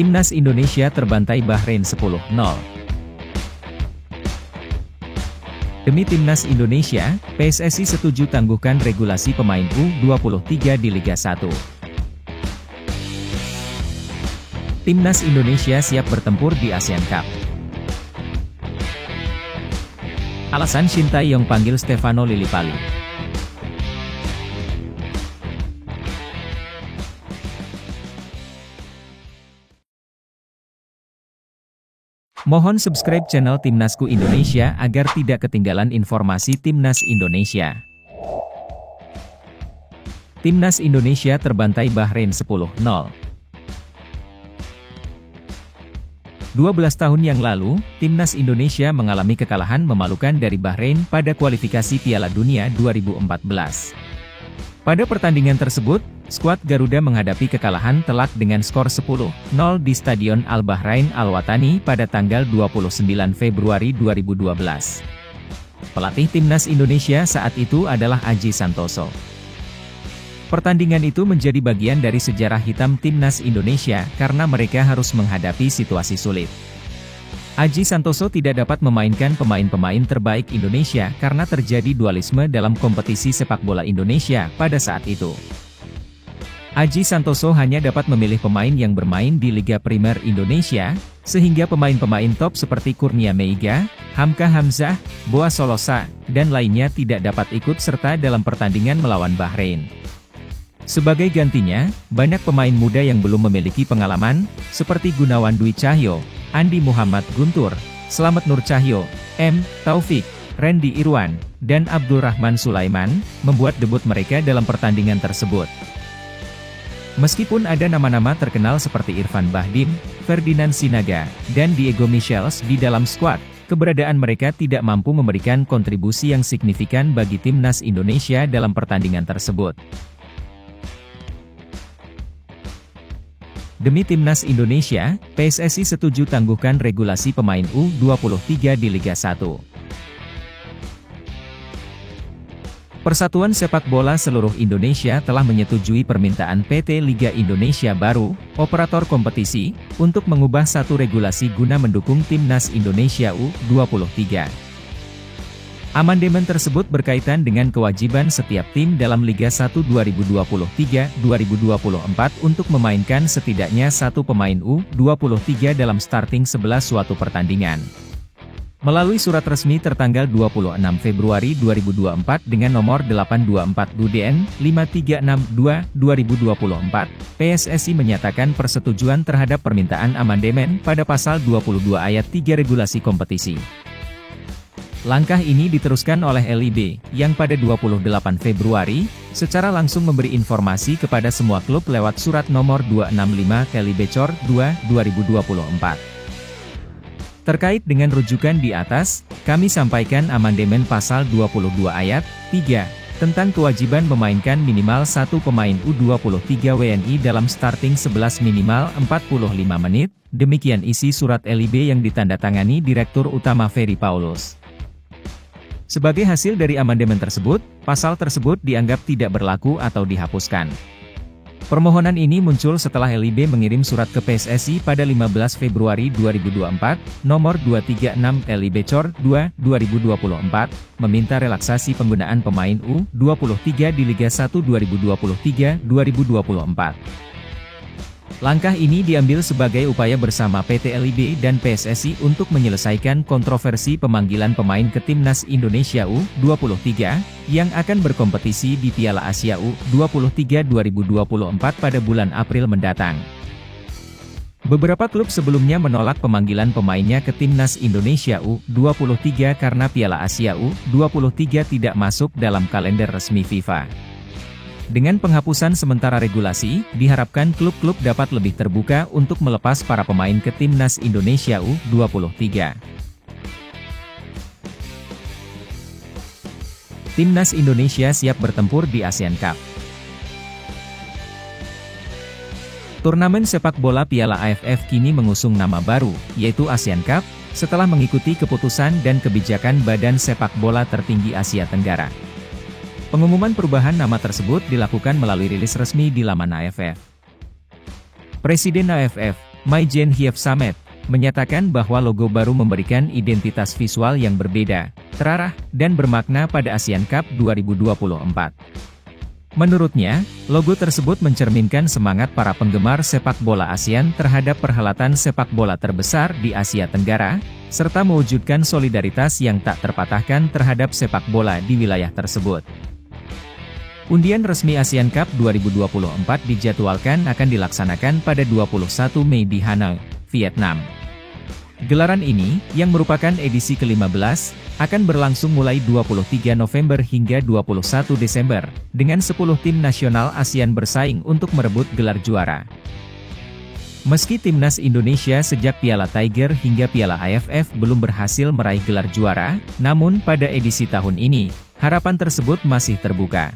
Timnas Indonesia terbantai Bahrain 10-0. Demi Timnas Indonesia, PSSI setuju tangguhkan regulasi pemain U23 di Liga 1. Timnas Indonesia siap bertempur di Asian Cup. Alasan Shin Tae-yong panggil Stefano Lillipali. Mohon subscribe channel Timnasku Indonesia agar tidak ketinggalan informasi Timnas Indonesia. Timnas Indonesia terbantai Bahrain 10-0. 12 tahun yang lalu, Timnas Indonesia mengalami kekalahan memalukan dari Bahrain pada kualifikasi Piala Dunia 2014. Pada pertandingan tersebut, skuad Garuda menghadapi kekalahan telak dengan skor 10-0 di Stadion Al Bahrain Al Watani pada tanggal 29 Februari 2012. Pelatih Timnas Indonesia saat itu adalah Aji Santoso. Pertandingan itu menjadi bagian dari sejarah hitam Timnas Indonesia karena mereka harus menghadapi situasi sulit. Aji Santoso tidak dapat memainkan pemain-pemain terbaik Indonesia karena terjadi dualisme dalam kompetisi sepak bola Indonesia pada saat itu. Aji Santoso hanya dapat memilih pemain yang bermain di Liga Primer Indonesia, sehingga pemain-pemain top seperti Kurnia Meiga, Hamka Hamzah, Boa Solosa, dan lainnya tidak dapat ikut serta dalam pertandingan melawan Bahrain. Sebagai gantinya, banyak pemain muda yang belum memiliki pengalaman, seperti Gunawan Dwi Cahyo, Andi Muhammad Guntur, Slamet Nur Cahyo, M. Taufik, Randy Irwan, dan Abdurrahman Sulaiman, membuat debut mereka dalam pertandingan tersebut. Meskipun ada nama-nama terkenal seperti Irfan Bahdim, Ferdinand Sinaga, dan Diego Michels di dalam skuad, keberadaan mereka tidak mampu memberikan kontribusi yang signifikan bagi Timnas Indonesia dalam pertandingan tersebut. Demi Timnas Indonesia, PSSI setuju tangguhkan regulasi pemain U23 di Liga 1. Persatuan Sepak Bola Seluruh Indonesia telah menyetujui permintaan PT Liga Indonesia Baru, operator kompetisi, untuk mengubah satu regulasi guna mendukung Timnas Indonesia U23. Amandemen tersebut berkaitan dengan kewajiban setiap tim dalam Liga 1 2023-2024 untuk memainkan setidaknya satu pemain U23 dalam starting 11 suatu pertandingan. Melalui surat resmi tertanggal 26 Februari 2024 dengan nomor 824 DUDN 5362/2024, PSSI menyatakan persetujuan terhadap permintaan amandemen pada pasal 22 ayat 3 regulasi kompetisi. Langkah ini diteruskan oleh LIB, yang pada 28 Februari, secara langsung memberi informasi kepada semua klub lewat surat nomor 265/2/2024. Terkait dengan rujukan di atas, kami sampaikan amandemen pasal 22 ayat 3, tentang kewajiban memainkan minimal satu pemain U23 WNI dalam starting 11 minimal 45 menit, demikian isi surat LIB yang ditandatangani Direktur Utama Ferry Paulus. Sebagai hasil dari amandemen tersebut, pasal tersebut dianggap tidak berlaku atau dihapuskan. Permohonan ini muncul setelah LIB mengirim surat ke PSSI pada 15 Februari 2024, nomor 236 LIB-2/2024, meminta relaksasi penggunaan pemain U23 di Liga 1 2023-2024. Langkah ini diambil sebagai upaya bersama PT LIB dan PSSI untuk menyelesaikan kontroversi pemanggilan pemain ke Timnas Indonesia U23, yang akan berkompetisi di Piala Asia U23 2024 pada bulan April mendatang. Beberapa klub sebelumnya menolak pemanggilan pemainnya ke Timnas Indonesia U23 karena Piala Asia U23 tidak masuk dalam kalender resmi FIFA. Dengan penghapusan sementara regulasi, diharapkan klub-klub dapat lebih terbuka untuk melepas para pemain ke Timnas Indonesia U23. Timnas Indonesia siap bertempur di Asian Cup. Turnamen sepak bola Piala AFF kini mengusung nama baru, yaitu Asian Cup, setelah mengikuti keputusan dan kebijakan Badan Sepak Bola Tertinggi Asia Tenggara. Pengumuman perubahan nama tersebut dilakukan melalui rilis resmi di laman AFF. Presiden AFF, Mai Jen Hiep Samet, menyatakan bahwa logo baru memberikan identitas visual yang berbeda, terarah, dan bermakna pada Asian Cup 2024. Menurutnya, logo tersebut mencerminkan semangat para penggemar sepak bola ASEAN terhadap perhelatan sepak bola terbesar di Asia Tenggara, serta mewujudkan solidaritas yang tak terpatahkan terhadap sepak bola di wilayah tersebut. Undian resmi Asian Cup 2024 dijadwalkan akan dilaksanakan pada 21 Mei di Hanoi, Vietnam. Gelaran ini, yang merupakan edisi ke-15, akan berlangsung mulai 23 November hingga 21 Desember, dengan 10 tim nasional ASEAN bersaing untuk merebut gelar juara. Meski timnas Indonesia sejak Piala Tiger hingga Piala AFF belum berhasil meraih gelar juara, namun pada edisi tahun ini, harapan tersebut masih terbuka.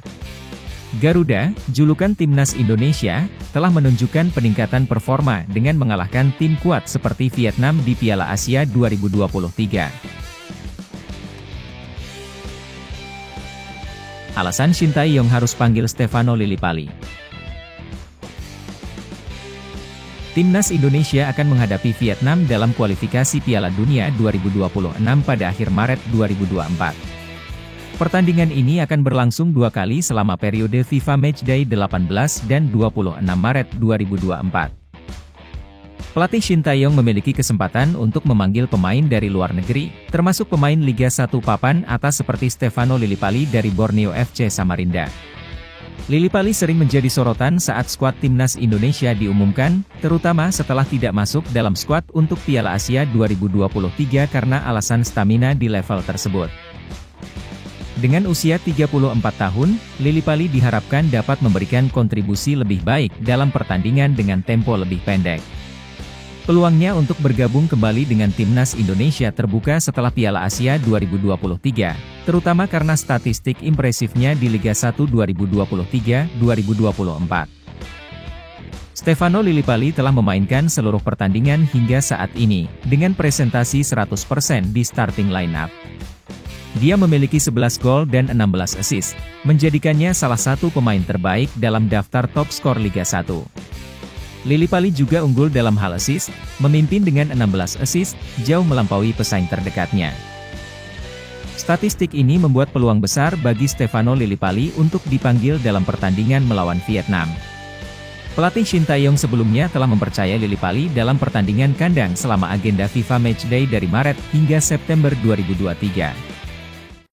Garuda, julukan timnas Indonesia, telah menunjukkan peningkatan performa dengan mengalahkan tim kuat seperti Vietnam di Piala Asia 2023. Alasan Shin Tae-yong harus panggil Stefano Lillipali. Timnas Indonesia akan menghadapi Vietnam dalam kualifikasi Piala Dunia 2026 pada akhir Maret 2024. Pertandingan ini akan berlangsung 2 kali selama periode FIFA Matchday 18 dan 26 Maret 2024. Pelatih Shin Tae-yong memiliki kesempatan untuk memanggil pemain dari luar negeri, termasuk pemain Liga 1 papan atas seperti Stefano Lillipali dari Borneo FC Samarinda. Lillipali sering menjadi sorotan saat skuad timnas Indonesia diumumkan, terutama setelah tidak masuk dalam skuad untuk Piala Asia 2023 karena alasan stamina di level tersebut. Dengan usia 34 tahun, Lillipali diharapkan dapat memberikan kontribusi lebih baik dalam pertandingan dengan tempo lebih pendek. Peluangnya untuk bergabung kembali dengan timnas Indonesia terbuka setelah Piala Asia 2023, terutama karena statistik impresifnya di Liga 1 2023-2024. Stefano Lillipali telah memainkan seluruh pertandingan hingga saat ini, dengan presentasi 100% di starting lineup. Dia memiliki 11 gol dan 16 assist, menjadikannya salah satu pemain terbaik dalam daftar top skor Liga 1. Lillipali juga unggul dalam hal assist, memimpin dengan 16 assist, jauh melampaui pesaing terdekatnya. Statistik ini membuat peluang besar bagi Stefano Lillipali untuk dipanggil dalam pertandingan melawan Vietnam. Pelatih Shin Tae-yong sebelumnya telah mempercayai Lillipali dalam pertandingan kandang selama agenda FIFA Matchday dari Maret hingga September 2023.